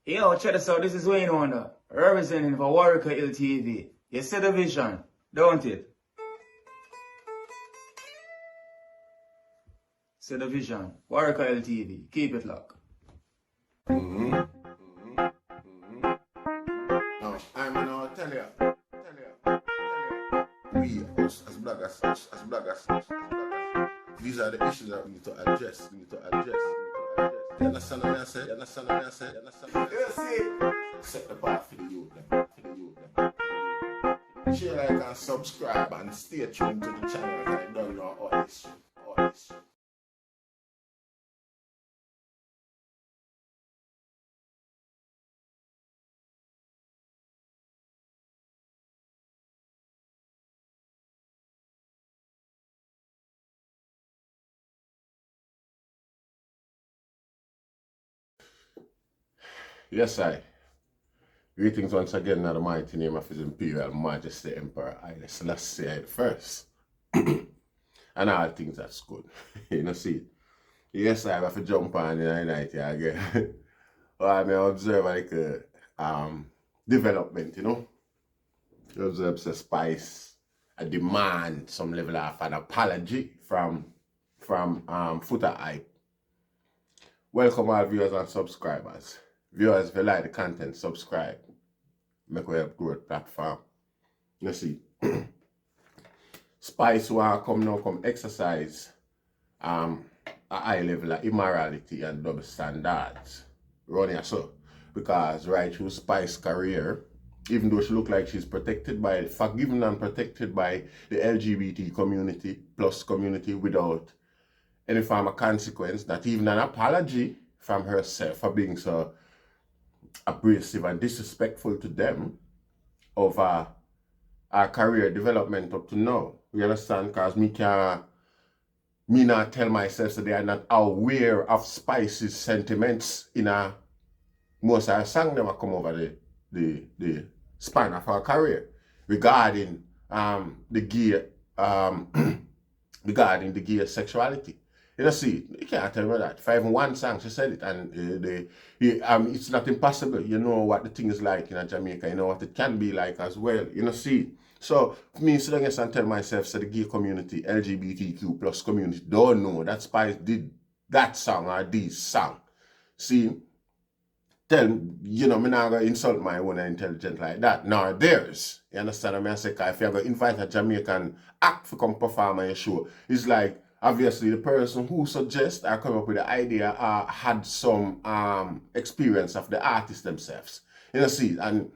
Yo, check this out. This is Wayne Wonder, representing for Warieka LTV. You see the vision, don't it? See the vision. Warieka LTV. Keep it locked. Now, I'm gonna tell you. We, us as bloggers, these are the issues that we need to address. You understand what I say? You see? Set the path for the youth. Share, like, and subscribe and stay tuned to the channel. I don't know all this. Yes, I. Greetings once again in the mighty name of His Imperial Majesty Emperor Haile Selassie the First. And all things that's good. You know, see. Yes, I have to jump on in the night here again. Well, I may observe like development, you know. You observe the spice, a demand some level of an apology from Foota hype. Welcome all viewers and subscribers. Viewers, if you like the content, subscribe. Make we help grow the platform. You see, Spice want come exercise a high level of immorality and double standards. Run here so. Because right through Spice's career, even though she look like she's forgiven and protected by the LGBT community, plus community without any form of consequence, not even an apology from herself for being so abrasive and disrespectful to them over our career development up to now. You understand? Because me not tell myself that they are not aware of Spice's sentiments in most of our songs that come over the span of our career regarding the gay sexuality. You know, see, you can't tell me that. For even one song, she said it, and it's not impossible. You know what the thing is like in Jamaica. You know what it can be like as well. You know, see. So, for me, sit down and tell myself, so the gay community, LGBTQ plus community, don't know that Spice did that song or this song. See, me not going to insult my own intelligence like that. Nor theirs. You understand what I say? If you're going to invite a Jamaican act to come perform on your show, it's like, obviously, the person who suggests or come up with the idea had some experience of the artists themselves. You know, see, and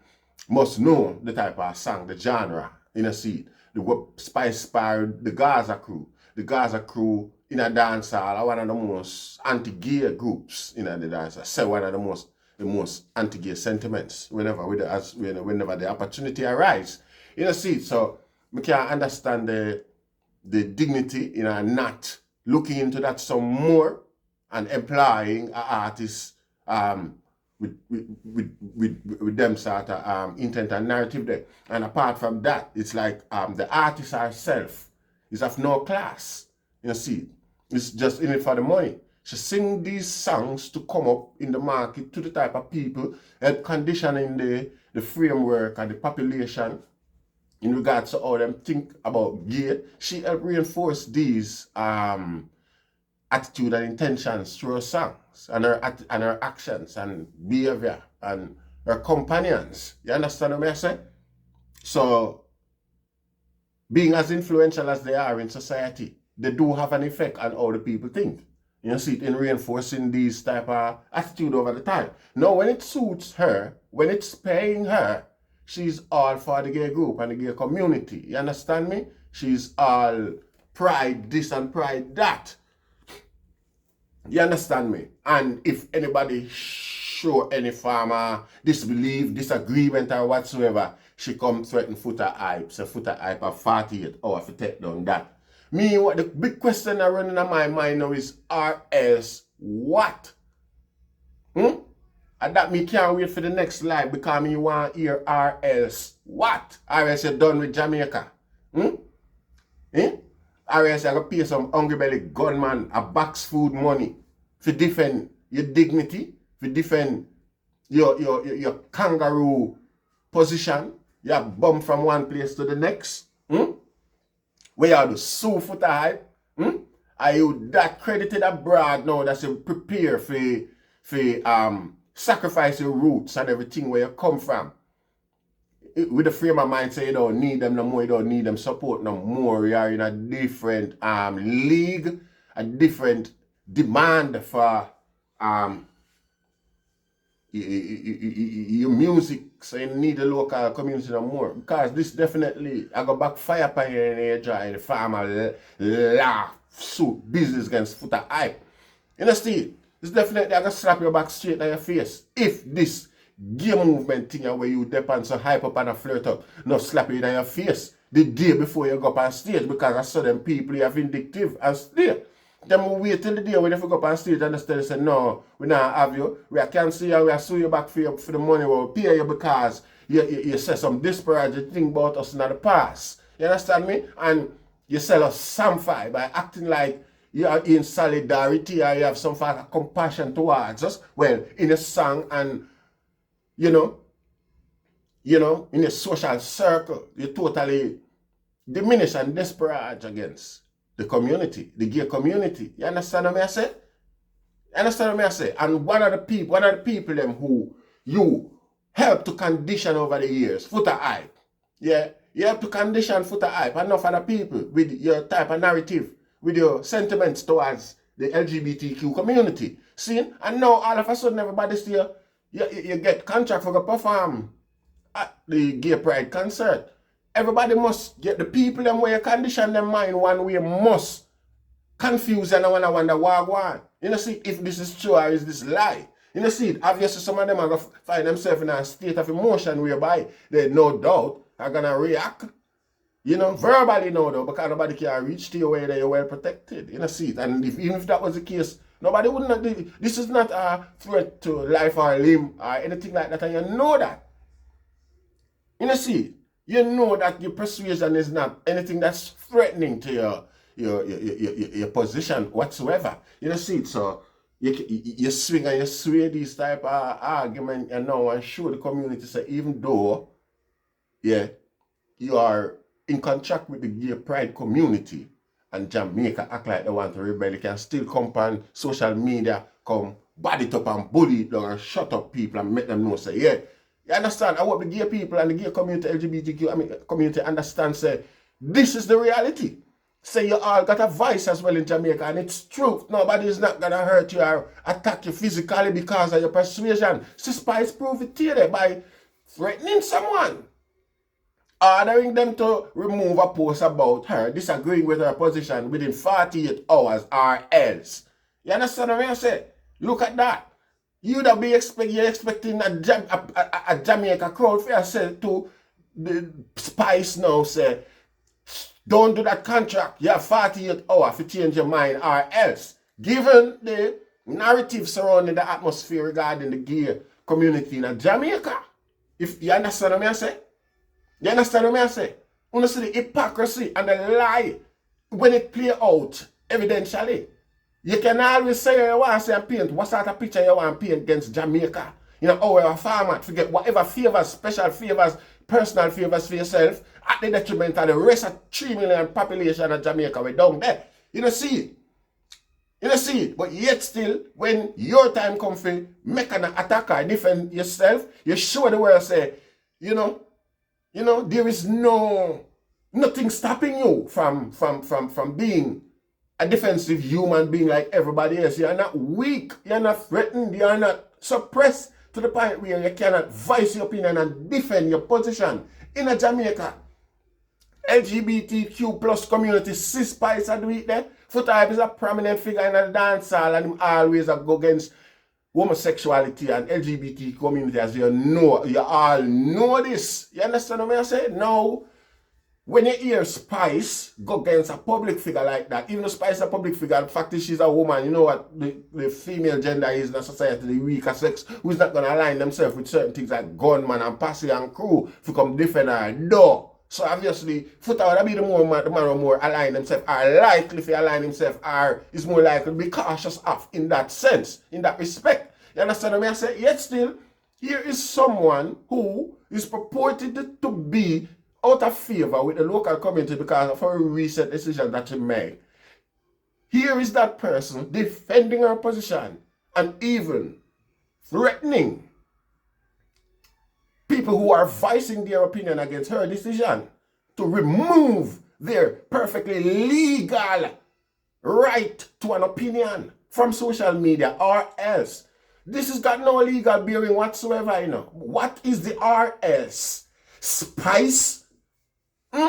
must know the type of song, the genre. You know, see, the Spice inspired the Gaza crew. The Gaza crew in a dancehall are one of the most anti-gay groups in the dancehall. So one of the most anti-gay sentiments whenever the opportunity arises. You know, see, so we can understand the dignity in not looking into that some more and employing an artist with them sort of intent and narrative there. And apart from that, it's like the artist herself is of no class. You see, it's just in it for the money. She sing these songs to come up in the market to the type of people, help conditioning the framework and the population in regards to how them think about gay. She helped reinforce these attitude and intentions through her songs and her actions and behavior and her companions. You understand what I say? So, being as influential as they are in society, they do have an effect on how the people think. You see it in reinforcing these type of attitude over the time. Now, when it suits her, when it's paying her, she's all for the gay group and the gay community. You understand me? She's all pride this and pride that. You understand me? And if anybody show any form of disbelief, disagreement or whatsoever, she come threaten Foota hype. So Foota hype of 48 hours to take down that. Me, what the big question that running in my mind now is RS what? And that me can't wait for the next live because me want to hear RS what? RS you done with Jamaica. RS you going to pay some hungry belly gunman a box food money to defend your dignity, to defend your kangaroo position. You bump from one place to the next. Where you have to sue Foota hype. Are you that credited abroad now that you prepare for sacrifice your roots and everything where you come from? With the frame of mind say you don't need them no more, you don't need them support no more. You are in a different league, a different demand for your music, so you need the local community no more. Because this definitely I go backfire upon you in your joy, the farmer laugh, suit business against Foota hype. You know, Steve, this definitely I gonna slap your back straight in your face. If this game movement thing where you depend so hype up and a flirt up, no slap you in your face the day before you go up on stage, because I saw them people are vindictive and still. Them will wait till the day when you go up on stage and they say, no, we not have you. We can't see you, we are sue you back for the money, we'll pay you because you say some disparate thing about us in the past. You understand me? And you sell us samphire by acting like you are in solidarity or you have some kind of compassion towards us. Well, in a song and you know, in a social circle, you totally diminish and disparage against the community, the gay community. You understand what I say? You understand what I say? And one of the people them who you help to condition over the years, Foota hype. Yeah, you help to condition Foota hype. Enough other people with your type of narrative, with your sentiments towards the LGBTQ community. See? And now all of a sudden everybody still you get contract for the perform at the gay pride concert. Everybody must get the people them where you condition them mind one way must confuse and I wanna wonder why. You know, see if this is true or is this lie. You know, see, obviously some of them are gonna find themselves in a state of emotion whereby they no doubt are gonna react. You know, verbally no though, because nobody can reach to you where they're well protected. You know, see it. And even if that was the case, nobody would not do it. This is not a threat to life or limb or anything like that, and you know that. You know, see, you know that your persuasion is not anything that's threatening to your position whatsoever. You know, see it. So you swing and you sway these type of argument, you know, and show the community say even though, yeah, you are in contract with the gay pride community, and Jamaica act like they want to rebel, they can still come on social media, come body it up and bully it down and shut up people and make them know, say, yeah, you understand, I want the gay people and the gay community, LGBTQ community understand, say, this is the reality. Say you all got a voice as well in Jamaica, and it's true. Nobody is not gonna hurt you or attack you physically because of your persuasion. Spice prove it to you by threatening someone, ordering them to remove a post about her, disagreeing with her position within 48 hours or else. You understand what I say? Look at that. You'd be expecting a Jamaica crowd for yourself to the Spice now say, don't do that contract. You have 48 hours to change your mind or else. Given the narrative surrounding the atmosphere regarding the gay community in Jamaica, if you understand what I say? You understand what I say? You see the hypocrisy and the lie when it play out evidentially. You can always say you want to say and paint what sort of picture you want to paint against Jamaica. You know, our format, forget whatever favors, special favors, personal favors for yourself at the detriment of the rest of 3 million population of Jamaica. We're down there. You don't see it. You don't see it. But yet still, when your time comes to make an attack or defend yourself, you show the world say, you know, there is nothing stopping you from being a defensive human being like everybody else. You are not weak. You are not threatened. You are not suppressed to the point where you cannot voice your opinion and defend your position. In a Jamaica, LGBTQ plus community, Spice are doing it there. Foota is a prominent figure in the dance hall and him always go against homosexuality and LGBT community, as you know. You all know this. You understand what I say? Now, when you hear Spice go against a public figure like that, even though Spice is a public figure, the fact is she's a woman, you know what the female gender is in a society, the weaker sex, who's not going to align themselves with certain things like gunman and posse and crew to come defend her door. So obviously, Foota would be the man who more align themselves, are likely to align himself, or is more likely to be cautious of in that sense, in that respect. You understand what I say? Yet still, Here is someone who is purported to be out of favor with the local community because of a recent decision that she made. Here is that person defending her position and even threatening people who are voicing their opinion against her decision to remove their perfectly legal right to an opinion from social media, or else. This has got no legal bearing whatsoever, you know. What is the or else? Spice? We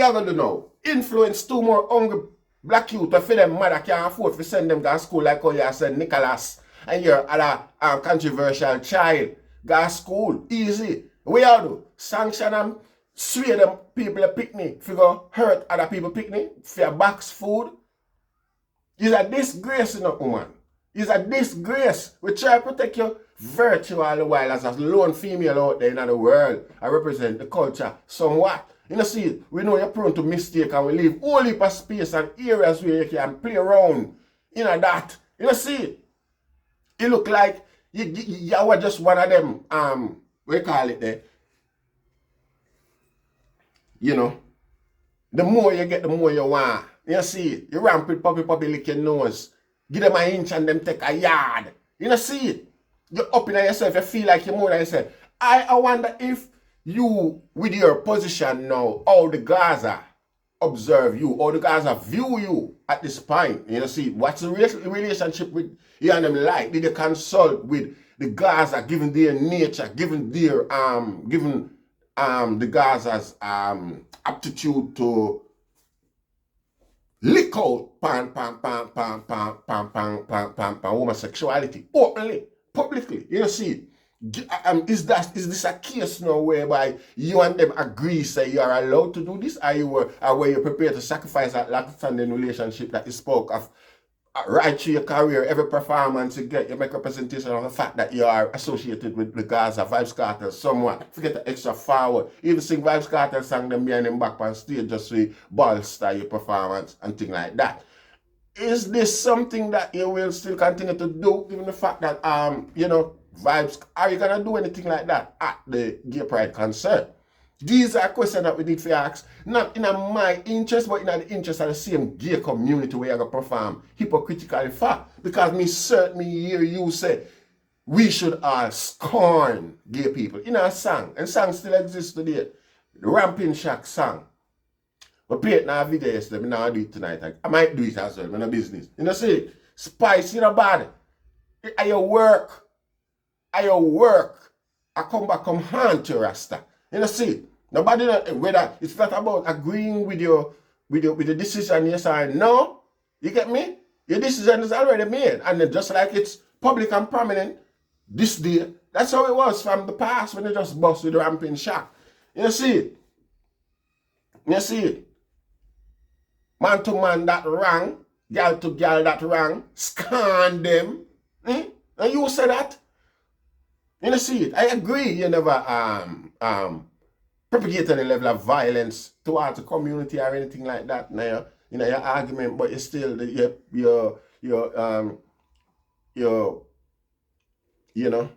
are going to know. Influence two more hungry black youth to feed them mother can't afford to send them to school like how you send Nicholas and your other controversial child. Go to school. Easy. We are do. Sanction them. Swear them people a picnic. If you go hurt other people picnic. For your box food. It's a disgrace, you know, woman. It's a disgrace. We try to protect you virtue all the while as a lone female out there in the world. I represent the culture somewhat. You know, see, we know you're prone to mistake and we leave all heap of space and areas where you can play around. You know that. You know, see, it look like you were just one of them, what you call it there? You know, the more you get, the more you want. You see, you ramp with puppy lick your nose. Give them an inch and them take a yard. You know, see it. You're up in yourself, you feel like you're more than yourself. I wonder if you, with your position now, how the Gaza observe you, how the Gaza view you at this point. You know, see, what's the relationship with you and them like? Did they consult with the Gaza, given their nature, given their, the Gaza's aptitude to lick out homosexuality openly, publicly. You know, see, is this a case now whereby you and them agree, say you are allowed to do this, or were you prepared to sacrifice that long-standing relationship that you spoke of right through your career, every performance you get, you make representation of the fact that you are associated with the Gaza, Vybz Kartel somewhat. Forget the extra forward. Even sing Vybz Kartel song them behind them back on stage just to bolster your performance and things like that. Is this something that you will still continue to do, given the fact that, you know, Vybz, are you going to do anything like that at the Gay Pride concert? These are questions that we need to ask, not in my interest, but in the interest of the same gay community where you're going to perform hypocritically for. Because me certainly hear you say, we should all scorn gay people. In a song, and song still exists today, the Ramping Shack song. We played in our video yesterday, but now I do it tonight. I might do it as well, in a business. You know, see, Spice, you know, bad. Are your work? I come back, come hand to Rasta. You know, see, nobody, whether it's not about agreeing with the decision, yes or no. You get me? Your decision is already made. And then just like it's public and prominent this day, that's how it was from the past when they just bust with the Ramping Shack. You see it? You see it? Man to man that wrong, girl to girl that wrong, scorn them. And you say that? You know, see it. I agree you never propagate any level of violence towards the community or anything like that. Now, you know, your argument, but you still you know,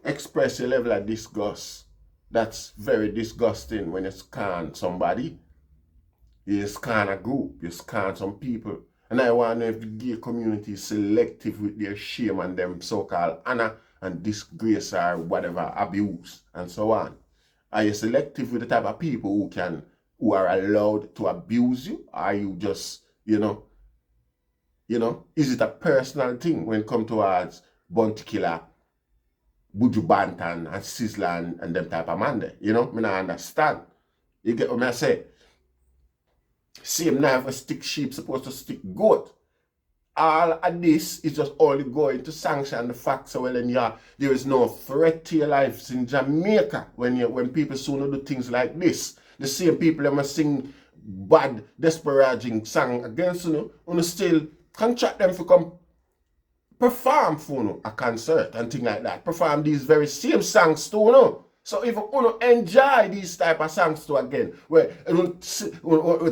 express your level of disgust. That's very disgusting when you scan somebody. You scan a group, you scan some people. And I want to know if the gay community is selective with their shame and them so-called honor and disgrace or whatever, abuse and so on. Are you selective with the type of people who are allowed to abuse you? Are you just, you know, is it a personal thing when it comes towards Bounty Killer, Buju Banton and Sizzla and them type of man there? You know, I don't understand. You get what I say? Same knife a stick sheep supposed to stick goat. All of this is just only going to sanction the fact so well, and there is no threat to your lives in Jamaica when people soon do things like this. The same people that must sing bad, disparaging song against you, still contract them to come perform for a concert and things like that. Perform these very same songs too, So if you enjoy these type of songs too again, where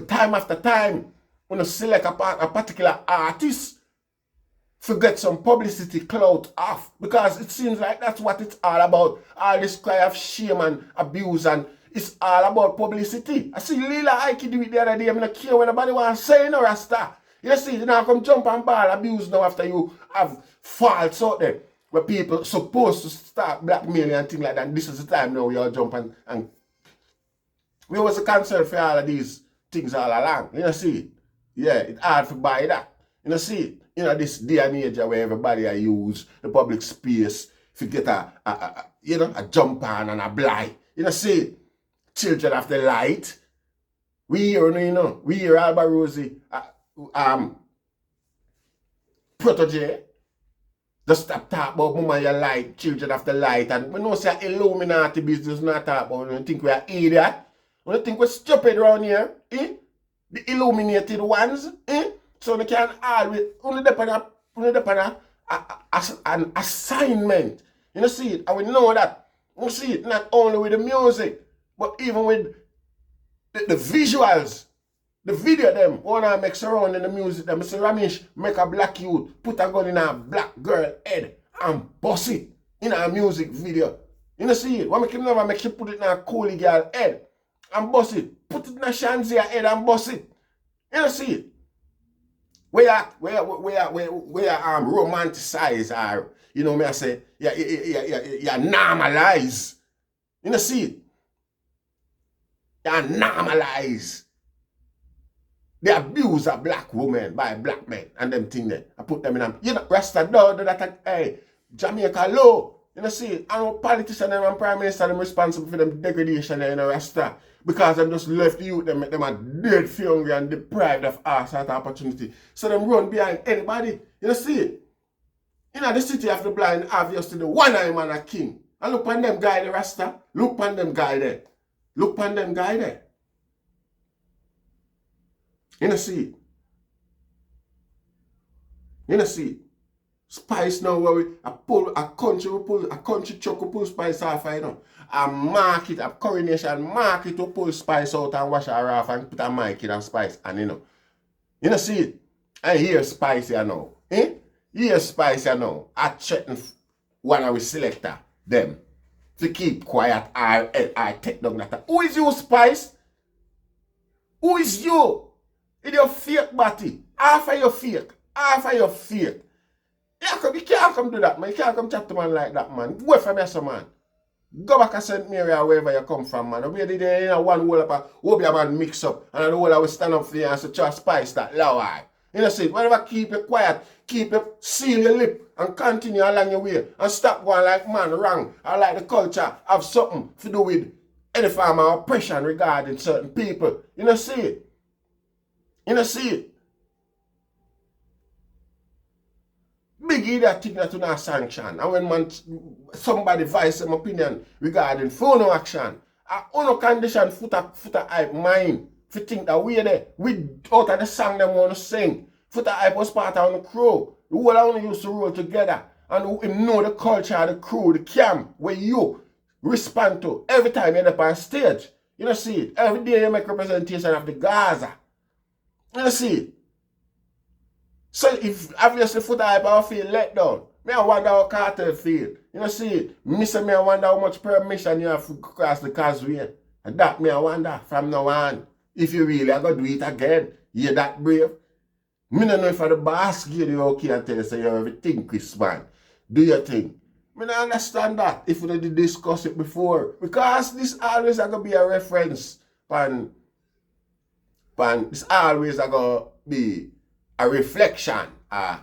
time after time, select a particular artist to get some publicity clout off, because it seems like that's what it's all about. All this cry of shame and abuse, and it's all about publicity. I see Lila Ike do it the other day. I don't care what nobody wants to say, no Rasta. You see, you now come jump and ball abuse now after you have faults out there where people supposed to start blackmailing and things like that. This is the time now we all jump and we was a concern for all of these things all along. You know, see? Yeah, it's hard to buy that. You know, see? You know, this day and age where everybody use the public space to get a jump on and a blind. You know, see? Children of the light. We hear, you know, we hear Alba Rosie, protege. Just stop talking about mama your light, children of the light. And we know say Illuminati business not talk about. We think we are idiot. We think we're stupid around here. Eh? The illuminated ones. Eh? So they can always only depend on an assignment. You know, see it, and we know that. We see it not only with the music, but even with the visuals. The video them, wanna make surround in the music, them say Ramesh make a black youth, put a gun in a black girl head and bust it in a music video. You know, see it? What make him never make she put it in a coolie girl head and bust it. Put it in a Shanzia head and bust it. You know, see it? Where romanticize or, you know me I say, yeah, normalize. You know, see it? Yeah, normalize the abuse of black women by black men and them thing there. I put them in a, you know, Rasta do that, hey, Jamaica low. You know, see, I know politicians and prime minister them responsible for them degradation in the Rasta. Because them just left the youth, them make them a dead hungry and deprived of all sort of opportunity. So them run behind anybody. You know, see it? You know, the city of the blind, obviously the one-eye man a king. And look on them guy there, Rasta. Look on them guy there. Look on them guy there. You know, see it? You know, see it? Spice now where a country truck will pull spice off, you know. A market, a coronation market to pull spice out and wash her off and put a mic in and spice. And you know, see it? I hear spice here now. Eh? You hear spice here now. I threaten one of the selector, them, to keep quiet. I take down that. Who is you, Spice? Who is you? It's your fake body. Half of your fake. Half of your fake. You can't come do that, man. You can't come chat to man like that, man. Go from here, man. Go back to St. Mary or wherever you come from, man. We'll be there in one whole up, hope your man mix up. And the whole I will stand up for you and say, try spice that low eye. You know, see, whenever keep it quiet, keep it, seal your lip and continue along your way. And stop going like man wrong. I like the culture have something to do with any form of oppression regarding certain people. You know, see it? You know, see it? Big idiot thing that you not sanction. And when man, somebody voice some opinion regarding phone action, I only condition Foota hype mind to think that we there. We out of the song them want to sing. Foota hype was part of the crew. The whole only used to roll together. And we know the culture, the crew, the camp where you respond to every time you're up on stage. You know, see it? Every day you make representation of the Gaza. You know, see it? So if obviously Foota hype I feel let down, me I wonder how Carter feel. You know, see it? Me say me I wonder how much permission you have to cross the causeway. And that me I wonder from now on. If you really are going to do it again, you're that brave. Me don't know if the boss give you okay and tell you say you everything, Chris, man. Do your thing. Me don't understand that if we did discuss it before. Because this always going to be a reference. This always going to be a reflection of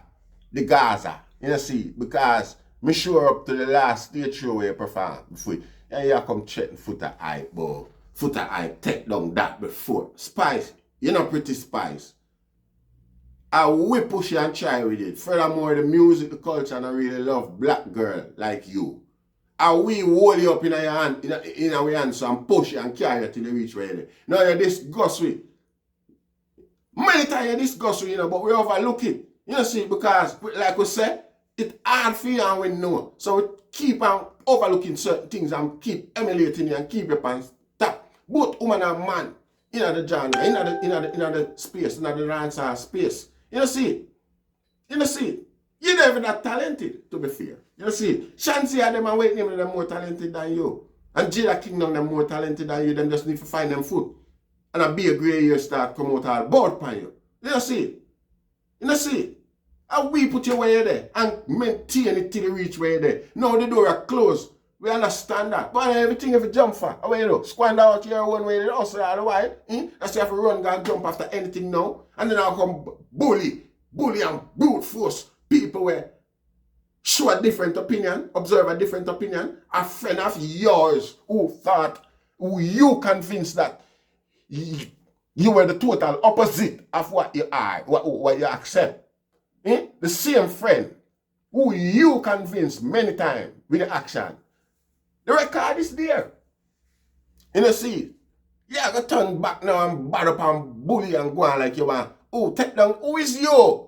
the Gaza. You know, see, because me sure up to the last stage show where you perform before. And you come check Foota hype, but Foota hype take down that before. Spice, you know pretty Spice. I will push you and try with it. Furthermore, the music, the culture, and I really love black girl like you. I will hold you up in your hand, in our hand, so and push you and carry you till you reach where you're there. Now you discuss with. Many times you discuss with, you know, but we overlook it. You know, see, because, like we said, it's hard for you and we know. So we keep on overlooking certain things and keep emulating you and keep your pants top. Both woman and man, in the genre, in the space, in the dancer space. You know, see it? You know, see it? You not even that talented, to be fair. You see, Shansi and them and Wait Name them more talented than you. And Jada Kingdom them more talented than you. Them just need to find them foot. And a big grey hair start come out all board pan you. You see? You see? And we put you where you're there and maintain it till you reach where you're there. Now the door are closed. We understand that. But everything if you jump for. How you know? Squander out your one way you hustle all the while. That's why you have to run and jump after anything now. And then I'll come bully and brute force people where show a different opinion, observe a different opinion. A friend of yours who you convinced that you were the total opposite of what you are, what you accept. The same friend who you convinced many times with the action. The record is there. You know, see, yeah, go turn back now and bad up and bully and go on like you want. Oh, take down, who is you?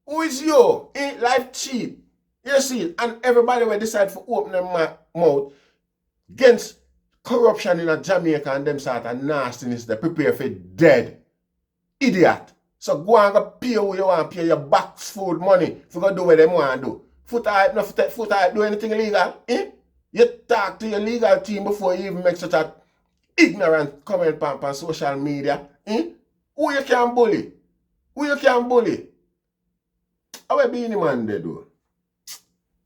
Who is you? Ain't life cheap. You see, and everybody will decide to open their mouth against corruption in Jamaica and them sort of nastiness. They prepare for dead. Idiot. So go and go pay who you want to pay your box food money if you go do what they want to do. Foota hype do anything illegal? You talk to your legal team before you even make such a ignorant comment on social media. Who you can bully? Who you can bully? How will be any man there do?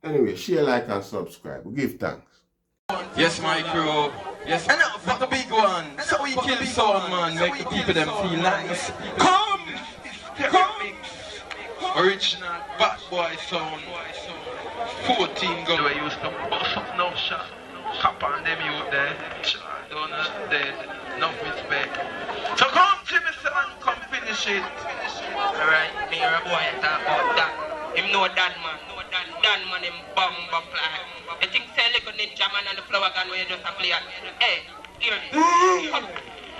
Anyway, share, like, and subscribe. We give thanks. Yes, my crew. Yes, and for the big one. So we kill sound, man. Make the people them feel nice. Come! Original bad boy sound. 14 go. I used to bust up no shot. Cap on them you there. Donut dead. Enough respect. So come to me, son. Come finish it. Alright, me or a boy talk about that. Him know that man. Dan man him bomb fly. I think say look on ninja man and the flower gun where you just a play at. Hey, hear this.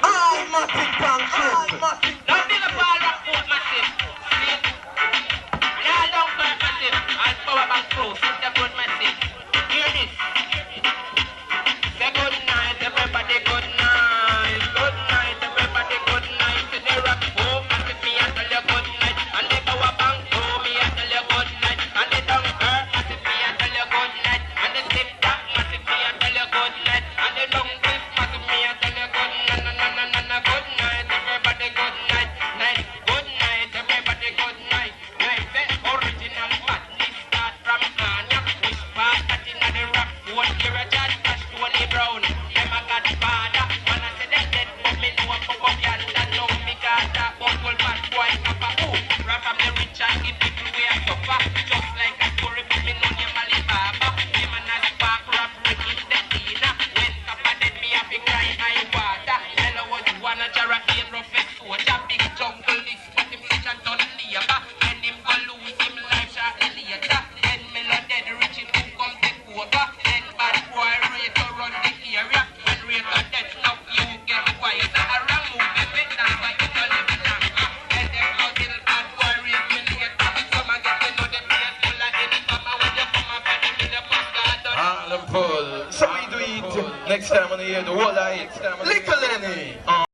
I massive township. Don't be the ball rock foot massive. See? Yeah, don't go massive. I'll power back close. The good massive. Hear this. Say good night, everybody good night. Good night, everybody good night. To the rock home, massive me and tell you good night. And the power bank home, me and tell you good night. And the down massive me and tell you good night. And the zip back massive me and tell you good night. And the long clip massive me and tell you good night. Good night, everybody good night. Night, good night, everybody good night. Night, the original badness start from Anya. Which part that in the rock? One year a judge, that's Tony Brown. Them a godfather. When I say them dead, but me know I'm up yonder. Know me Gaza, Uncle Bad Boy, Papa Who. Rap from the rich and give people way a suffer. Just like a story, but me know them Alibaba. Them a not spark, rap, Ricky, the Tina. When Papa dead, me have to cry high water. Hello, was one a Jarrah, rough soldier. Big jungle, this, but him sit and done labor. When him go lose him life shortly later. Then me not dead, rich him who come take over. Then bad boy rate to run the area. When rate to death, now you get quiet. Around move the bit, that's why you don't live in that. Then them go till bad boy rate me later. Some a get to know the place full of any summer. When you come up and me the post garden. All them pull. So we do it. Next time on the year, the whole of it. Little Lenny.